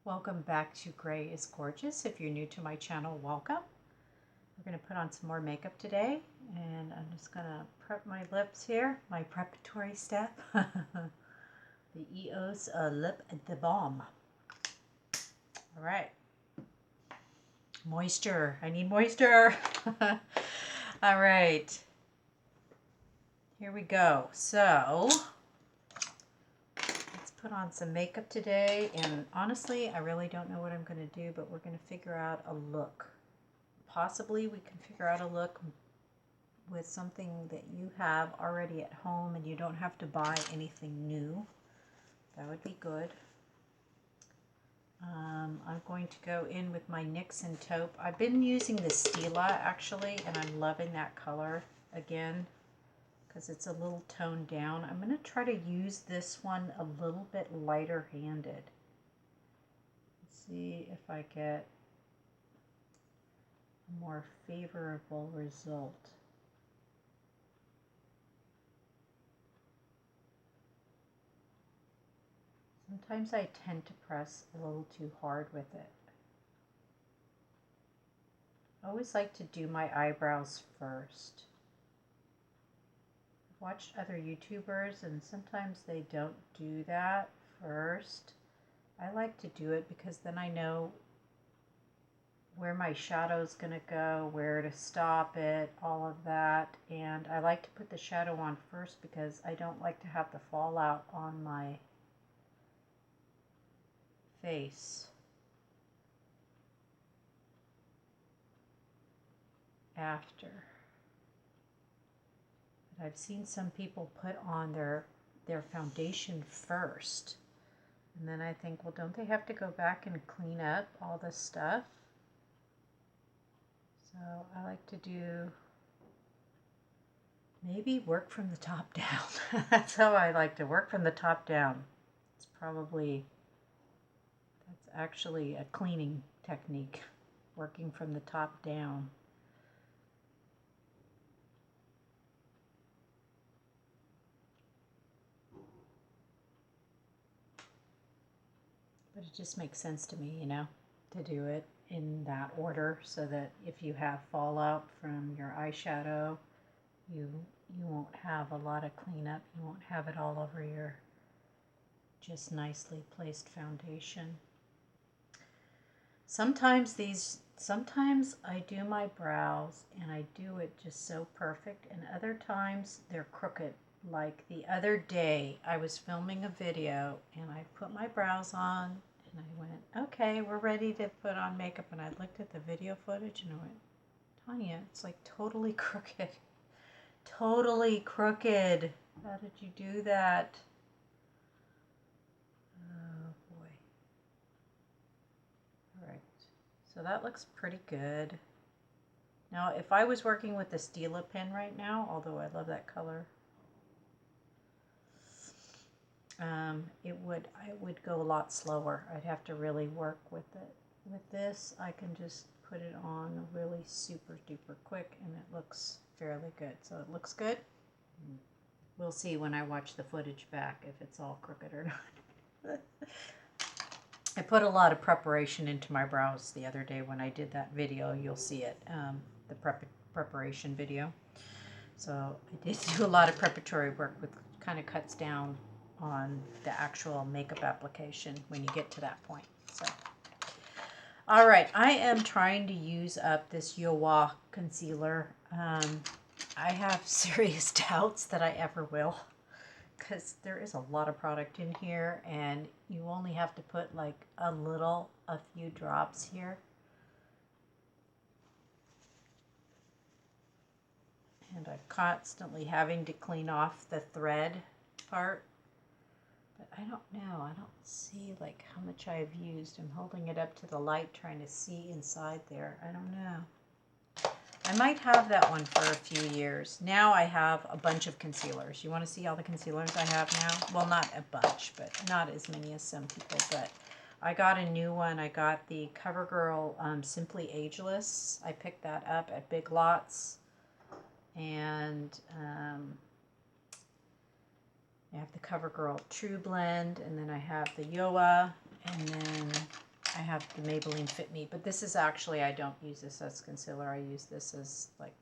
Welcome back to Gray is Gorgeous. If you're new to my channel, welcome. We're going to put on some more makeup today, and I'm just going to prep my lips here, my preparatory step. The EOS lip the balm. All right. Moisture. I need moisture. All right. Here we go. So put on some makeup today, and honestly I really don't know what I'm going to do, but we're going to figure out a look. Possibly we can figure out a look with something that you have already at home and you don't have to buy anything new. That would be good. I'm going to go in with my NYX and Taupe. I've been using the Stila actually, and I'm loving that color again, because it's a little toned down. I'm going to try to use this one a little bit lighter handed. Let's see if I get a more favorable result. Sometimes I tend to press a little too hard with it. I always like to do my eyebrows first. Watched other YouTubers and sometimes they don't do that first. I like to do it because then I know where my shadow's gonna go, where to stop it, all of that. And I like to put the shadow on first because I don't like to have the fallout on my face after. I've seen some people put on their foundation first, and then I think, well, don't they have to go back and clean up all this stuff? So I like to do, maybe work from the top down. That's how I like to work from the top down. It's probably, that's actually a cleaning technique, working from the top down. But it just makes sense to me, you know, to do it in that order so that if you have fallout from your eyeshadow, you won't have a lot of cleanup. You won't have it all over your just nicely placed foundation. Sometimes I do my brows and I do it just so perfect, and other times they're crooked. Like the other day, I was filming a video and I put my brows on and I went, okay, we're ready to put on makeup. And I looked at the video footage and I went, Tanya, it's like totally crooked. Totally crooked. How did you do that? Oh boy. All right. So that looks pretty good. Now, if I was working with the Stila pen right now, although I love that color, I would go a lot slower. I'd have to really work with it. With this, I can just put it on really super duper quick and it looks fairly good. So it looks good. We'll see when I watch the footage back if it's all crooked or not. I put a lot of preparation into my brows the other day when I did that video. You'll see it, the preparation video. So I did do a lot of preparatory work, which kind of cuts down on the actual makeup application when you get to that point. So, all right, I am trying to use up this Yowa concealer. I have serious doubts that I ever will, because there is a lot of product in here and you only have to put like a few drops here. And I'm constantly having to clean off the thread part. But I don't know. I don't see like how much I've used. I'm holding it up to the light trying to see inside there. I don't know. I might have that one for a few years. Now I have a bunch of concealers. You want to see all the concealers I have now? Well, not a bunch, but not as many as some people. But I got a new one. I got the Covergirl Simply Ageless. I picked that up at Big Lots. And I have the Covergirl Trueblend, and then I have the Yowa, and then have the Maybelline Fit Me, but this is actually, I don't use this as concealer. I use this as like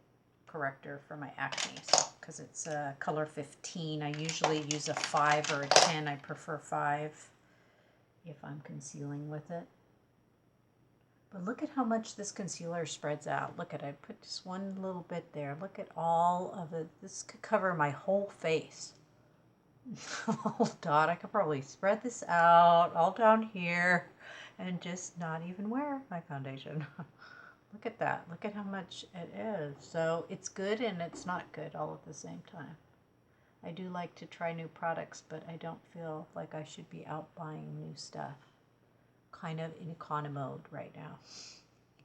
corrector for my acne, because it's a color 15. I usually use a 5 or a 10. I prefer 5 if I'm concealing with it. But look at how much this concealer spreads out. Look at it. I put just one little bit there. Look at all of it. This could cover my whole face. A whole dot. I could probably spread this out all down here and just not even wear my foundation. Look at that. Look at how much it is. So it's good and it's not good all at the same time. I do like to try new products, but I don't feel like I should be out buying new stuff. Kind of in econo mode right now.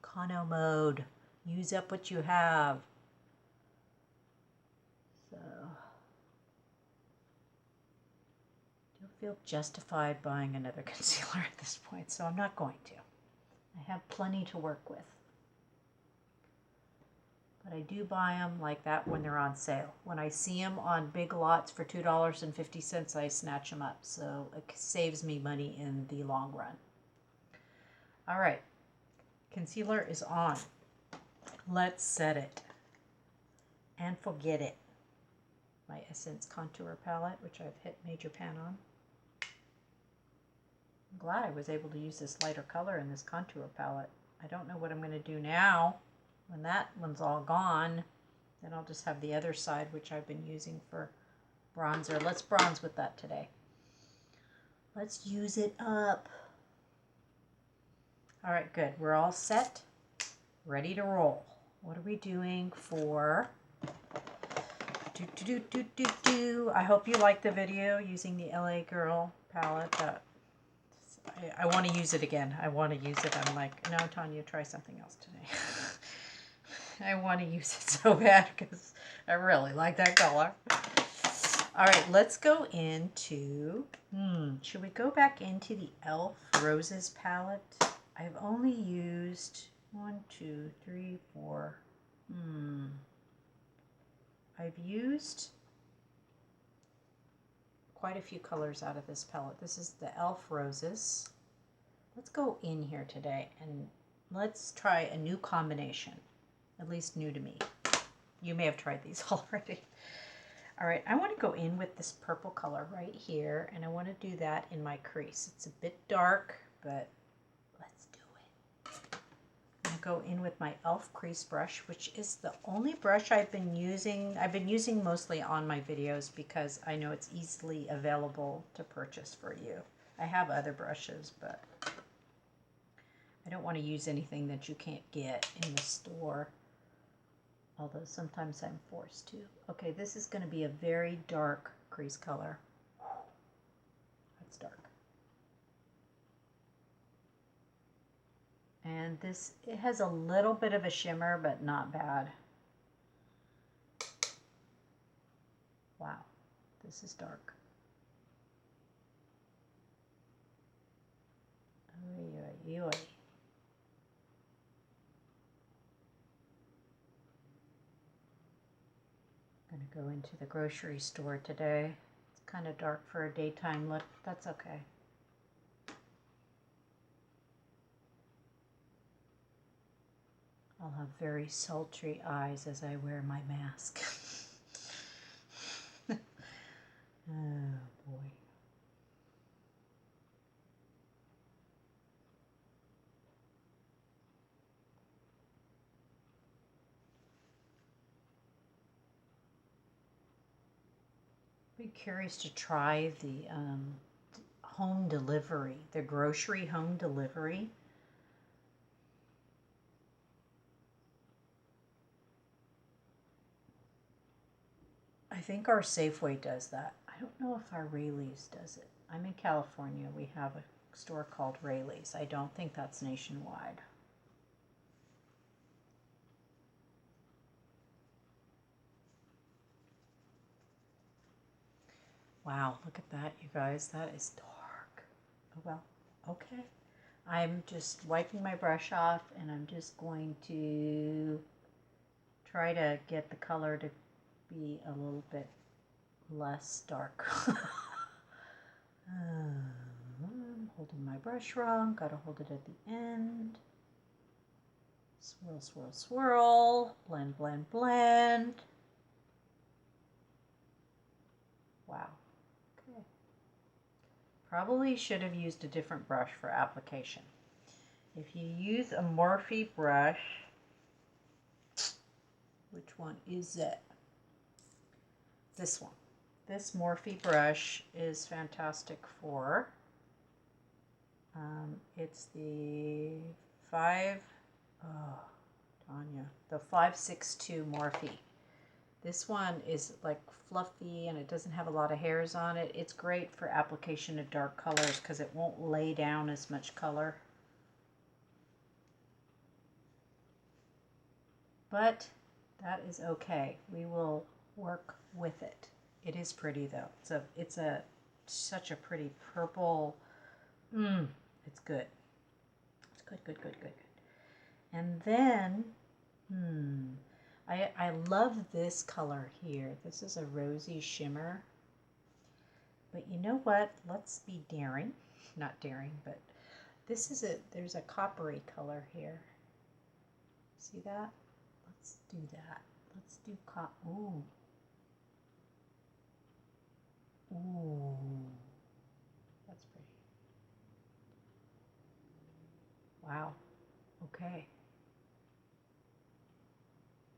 Econo mode. Use up what you have. So don't feel justified buying another concealer at this point, so I'm not going to. I have plenty to work with. But I do buy them like that when they're on sale. When I see them on big lots for $2.50, I snatch them up. So it saves me money in the long run. All right, concealer is on. Let's set it and forget it. My Essence Contour Palette, which I've hit Major Pan on. I'm glad I was able to use this lighter color in this contour palette. I don't know what I'm going to do now. When that one's all gone, then I'll just have the other side, which I've been using for bronzer. Let's bronze with that today. Let's use it up. All right, good. We're all set, ready to roll. What are we doing for I hope you like the video using the LA Girl palette. I want to use it again. I want to use it. I'm like, no, Tanya, try something else today. I want to use it so bad because I really like that color. All right, let's go into, should we go back into the e.l.f. Roses palette? I've only used 1, 2, 3, 4. I've used quite a few colors out of this palette. This is the e.l.f. Roses. Let's go in here today and let's try a new combination, at least new to me. You may have tried these already. All right, I want to go in with this purple color right here, and I want to do that in my crease. It's a bit dark, but let's do it. I'm going to go in with my e.l.f. crease brush, which is the only brush I've been using. I've been using mostly on my videos because I know it's easily available to purchase for you. I have other brushes, but I don't want to use anything that you can't get in the store. Although sometimes I'm forced to. Okay, this is going to be a very dark crease color. That's dark. And this, it has a little bit of a shimmer, but not bad. Wow, this is dark. Oy, oy, oy. I'm going to go into the grocery store today. It's kind of dark for a daytime look. That's okay. I'll have very sultry eyes as I wear my mask. Oh boy. Be curious to try the home delivery, the grocery home delivery. I think our Safeway does that. I don't know if our Rayleigh's does it. I'm in California. We have a store called Rayleigh's. I don't think that's nationwide. Wow, look at that, you guys. That is dark. Oh, well, okay. I'm just wiping my brush off, and I'm just going to try to get the color to be a little bit less dark. I'm holding holding my brush wrong. Got to hold it at the end. Swirl, swirl, swirl. Blend, blend, blend. Wow. Okay. Probably should have used a different brush for application. If you use a Morphe brush, which one is it? This one. This Morphe brush is fantastic for, it's the Tanja, the 562 Morphe. This one is like fluffy and it doesn't have a lot of hairs on it. It's great for application of dark colors because it won't lay down as much color. But that is okay. We will work with it. It is pretty though. It's such a pretty purple. It's good. It's good, good, good, good, good. And then, I love this color here. This is a rosy shimmer. But you know what? Let's be daring. Not daring, but there's a coppery color here. See that? Let's do that. Let's do ooh. Ooh. That's pretty. Wow. Okay.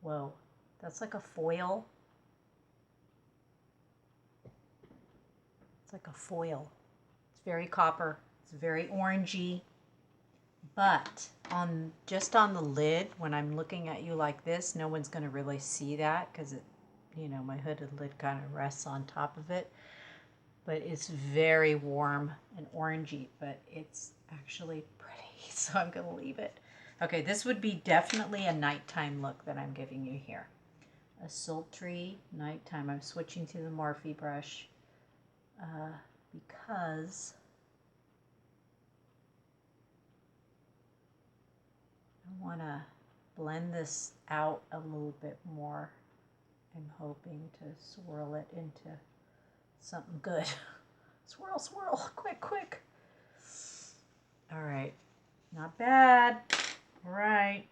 Whoa. That's like a foil. It's like a foil. It's very copper. It's very orangey. But just on the lid, when I'm looking at you like this, no one's going to really see that because my hooded lid kind of rests on top of it. But it's very warm and orangey, but it's actually pretty, so I'm going to leave it. Okay, this would be definitely a nighttime look that I'm giving you here. A sultry nighttime. I'm switching to the Morphe brush because I want to blend this out a little bit more. I'm hoping to swirl it into something good. Swirl, swirl, quick, quick. All right, not bad. All right.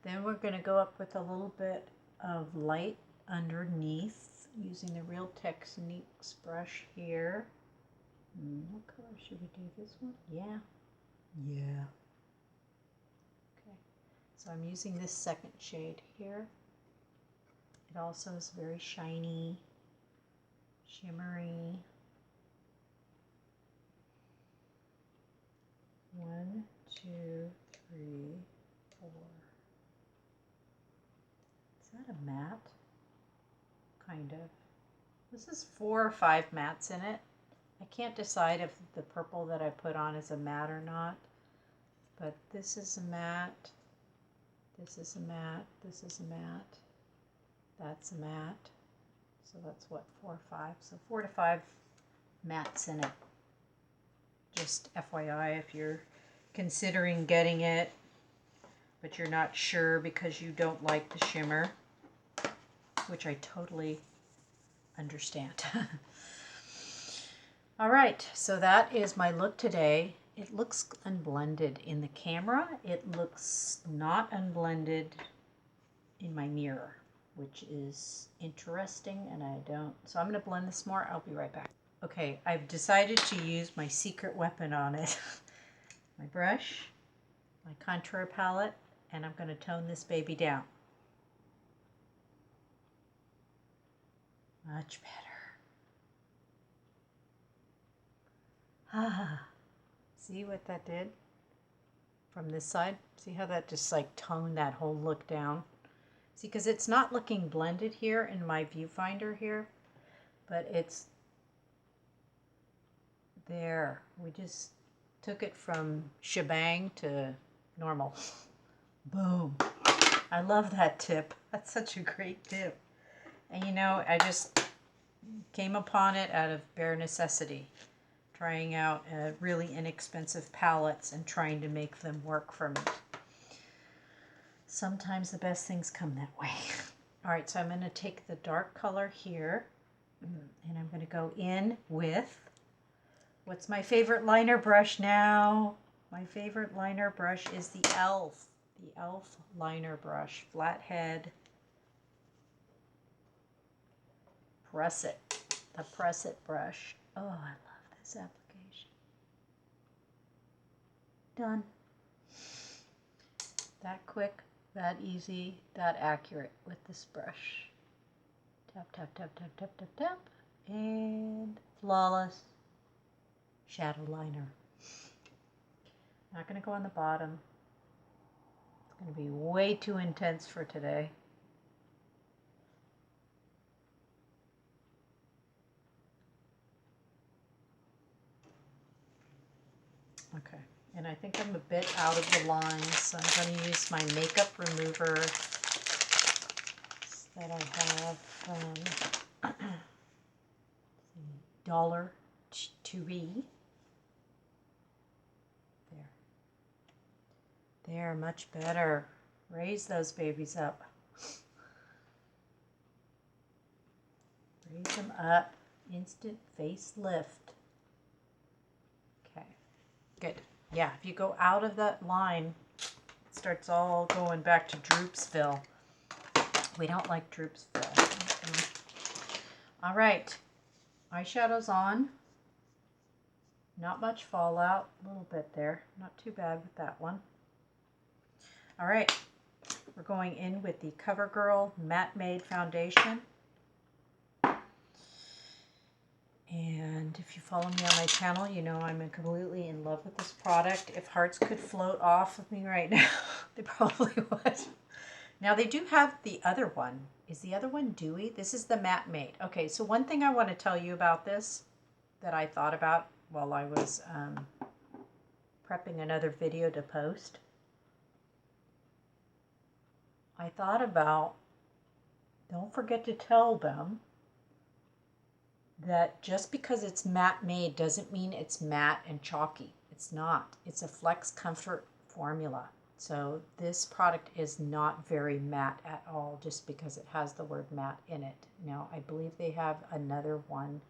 Then we're going to go up with a little bit of light underneath using the Real Techniques brush here. What color should we do? This one? Yeah. Yeah. Okay. So I'm using this second shade here. It also is very shiny, shimmery. 1, 2, 3, 4. Is that a matte? Kind of. This is 4 or 5 mattes in it. I can't decide if the purple that I put on is a matte or not. But this is a matte. This is a matte. This is a matte. That's a matte. So that's what, 4 or 5. So 4 to 5 mattes in it. Just FYI, if you're considering getting it, but you're not sure because you don't like the shimmer, which I totally understand. All right, so that is my look today. It looks unblended in the camera. It looks not unblended in my mirror, which is interesting, and I don't. So I'm going to blend this more. I'll be right back. Okay, I've decided to use my secret weapon on it. My brush, my contour palette, and I'm going to tone this baby down. Much better. See what that did from this side? See how that just like toned that whole look down? See, because it's not looking blended here in my viewfinder here, but it's there. We just took it from shebang to normal. Boom. I love that tip. That's such a great tip. And I just came upon it out of bare necessity, trying out really inexpensive palettes and trying to make them work for me. Sometimes the best things come that way. All right, so I'm going to take the dark color here, and I'm going to go in with What's my favorite liner brush now? My favorite liner brush is the e.l.f. The e.l.f. liner brush. Flathead. Press It. The Press It brush. Oh, I love this application. Done. That quick, that easy, that accurate with this brush. Tap, tap, tap, tap, tap, tap, tap. And flawless shadow liner. Not going to go on the bottom. It's going to be way too intense for today. Okay, and I think I'm a bit out of the line, so I'm going to use my makeup remover that I have from Dollar Tree. There, much better. Raise those babies up. Raise them up. Instant facelift. Okay, good. Yeah, if you go out of that line, it starts all going back to Droopsville. We don't like Droopsville. All right, eyeshadow's on. Not much fallout, a little bit there. Not too bad with that one. All right, we're going in with the Covergirl Matte Made Foundation. And if you follow me on my channel, you know I'm completely in love with this product. If hearts could float off of me right now, they probably would. Now they do have the other one. Is the other one dewy? This is the Matte Made. Okay, so one thing I want to tell you about this that I thought about while I was prepping another video to post. I thought about, don't forget to tell them that just because it's matte made doesn't mean it's matte and chalky. It's not. It's a Flex Comfort formula. So this product is not very matte at all just because it has the word matte in it. Now I believe they have another one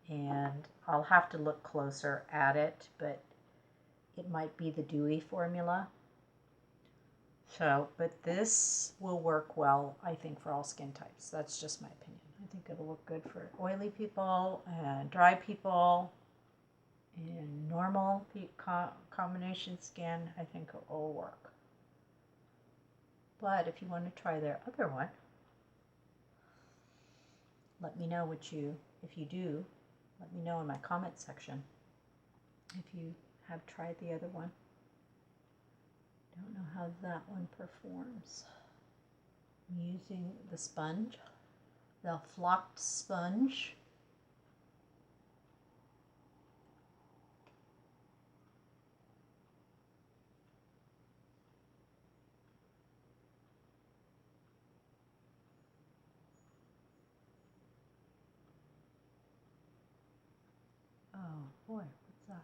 and I'll have to look closer at it, but it might be the dewy formula. So, but this will work well, I think, for all skin types. That's just my opinion. I think it'll look good for oily people and dry people and normal combination skin. I think it will work. But if you want to try their other one, let me know what you, if you do, let me know in my comment section if you have tried the other one. Don't know how that one performs. I'm using the sponge, the flocked sponge. Oh boy, what's that?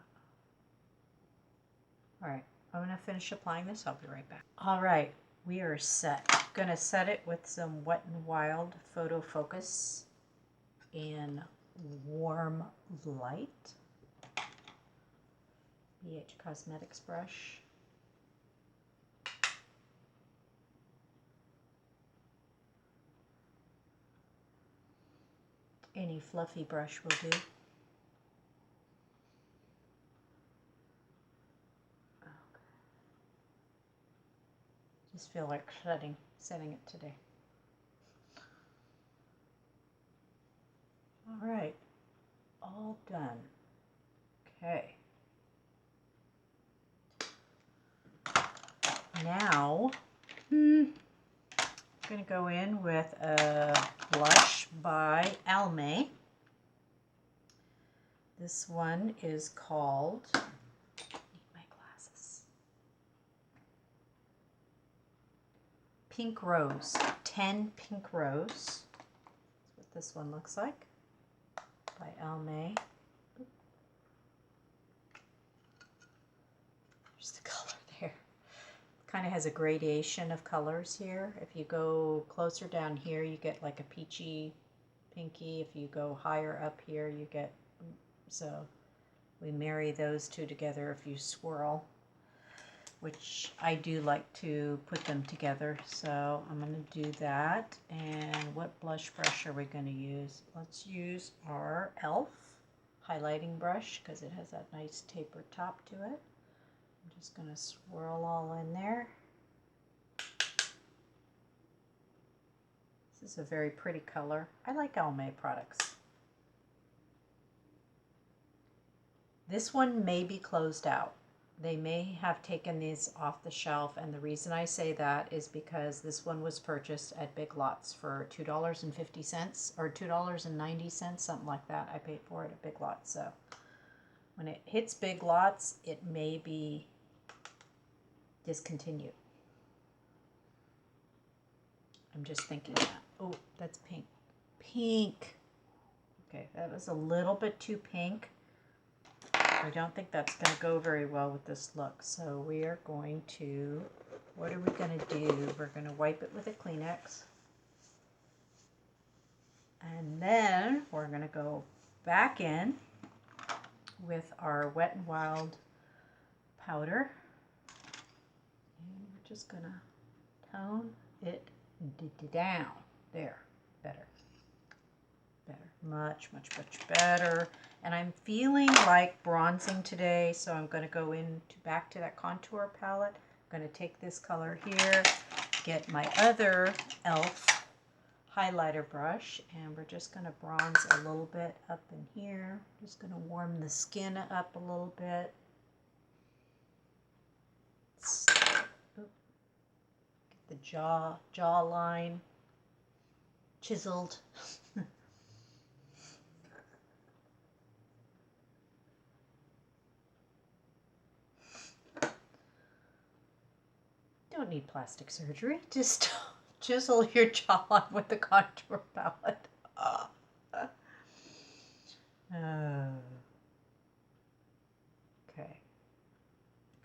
All right. I'm going to finish applying this. I'll be right back. All right, we are set. I'm going to set it with some Wet n Wild Photo Focus in Warm Light. BH Cosmetics brush. Any fluffy brush will do. Just feel like setting it today. All right, all done. Okay. Now, I'm going to go in with a blush by Almay. This one is called, I need my glasses, Pink Rose, 10 Pink Rose. That's what this one looks like, by Almay. There's the color there. Kind of has a gradation of colors here. If you go closer down here, you get like a peachy, pinky. If you go higher up here, you get, so we marry those two together if you swirl, which I do like to put them together. So I'm going to do that. And what blush brush are we going to use? Let's use our e.l.f. highlighting brush because it has that nice tapered top to it. I'm just going to swirl all in there. This is a very pretty color. I like Almay products. This one may be closed out. They may have taken these off the shelf, and the reason I say that is because this one was purchased at Big Lots for $2.50 or $2.90, something like that. I paid for it at Big Lots. So when it hits Big Lots, it may be discontinued. I'm just thinking that. Oh, that's pink. Pink. Okay, that was a little bit too pink. I don't think that's going to go very well with this look. So we are going to, what are we going to do? We're going to wipe it with a Kleenex. And then we're going to go back in with our Wet n Wild powder. And we're just going to tone it down. There, better. Much better. And I'm feeling like bronzing today, so I'm going to go back to that contour palette. I'm going to take this color here, get my other e.l.f. highlighter brush, and we're just going to bronze a little bit up in here. Just going to warm the skin up a little bit. Get the jawline chiseled. Don't need plastic surgery. Just chisel your jawline with the contour palette. Okay.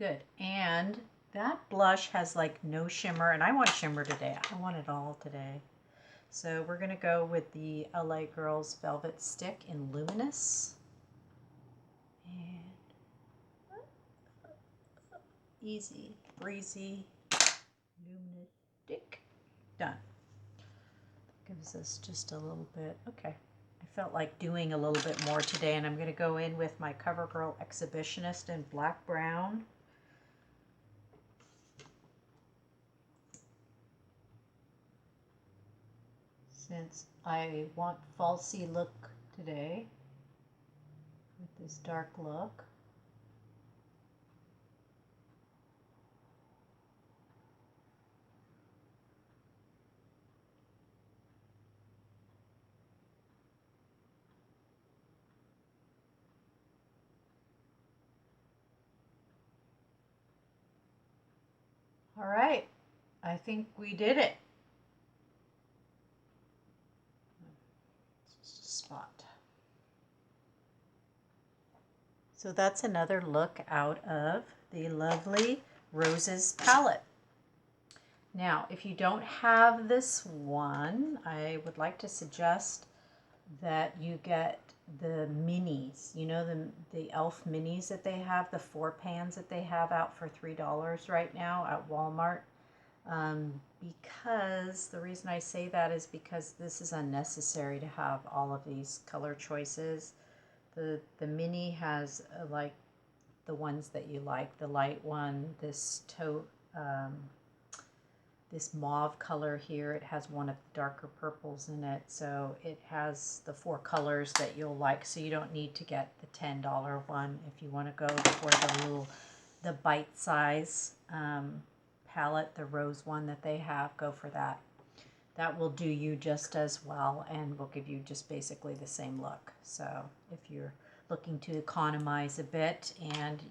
Good. And that blush has like no shimmer, and I want shimmer today. I want it all today. So we're going to go with the LA Girls Velvet Stick in Luminous. And easy, breezy. Luminous stick. Done. Gives us just a little bit. Okay. I felt like doing a little bit more today, and I'm going to go in with my Covergirl Exhibitionist in black brown. Since I want falsy look today with this dark look. All right, I think we did it. It's just a spot. So that's another look out of the lovely Roses palette. Now, if you don't have this one, I would like to suggest that you get the minis. You know, the e.l.f. minis that they have, the 4 pans that they have out for $3 right now at Walmart. Because the reason I say that is because this is unnecessary to have all of these color choices. The mini has like the ones that you like, the light one, this this mauve color here. It has one of the darker purples in it, so it has the 4 colors that you'll like. So you don't need to get the $10 one. If you want to go for the bite size palette, the rose one that they have, go for that. That will do you just as well and will give you just basically the same look. So if you're looking to economize a bit, and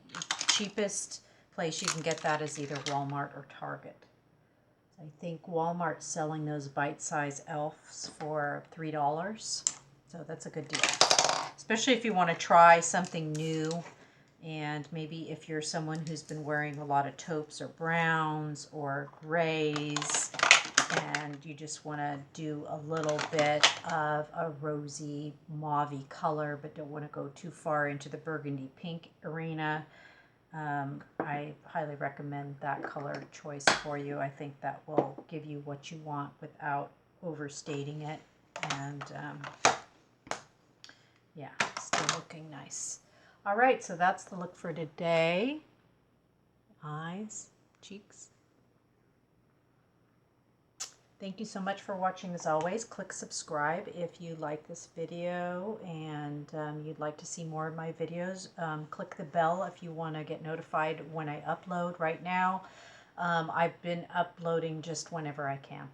cheapest place you can get that is either Walmart or Target. I think Walmart's selling those bite-size e.l.f.s for $3, so that's a good deal. Especially if you want to try something new, and maybe if you're someone who's been wearing a lot of taupes or browns or grays, and you just want to do a little bit of a rosy mauvey color, but don't want to go too far into the burgundy pink arena. I highly recommend that color choice for you. I think that will give you what you want without overstating it. And yeah, still looking nice. All right, so that's the look for today. Eyes, cheeks. Thank you so much for watching. As always, click subscribe if you like this video and you'd like to see more of my videos. Click the bell if you want to get notified when I upload. Right now, I've been uploading just whenever I can.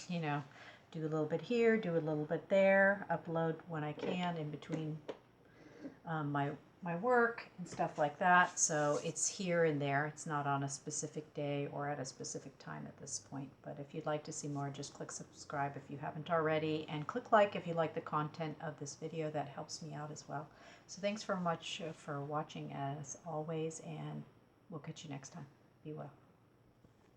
You know, do a little bit here, do a little bit there, upload when I can in between my work and stuff like that. So it's here and there. It's not on a specific day or at a specific time at this point. But if you'd like to see more, just click subscribe if you haven't already, and click like if you like the content of this video. That helps me out as well. So thanks very much for watching as always, and we'll catch you next time. Be well.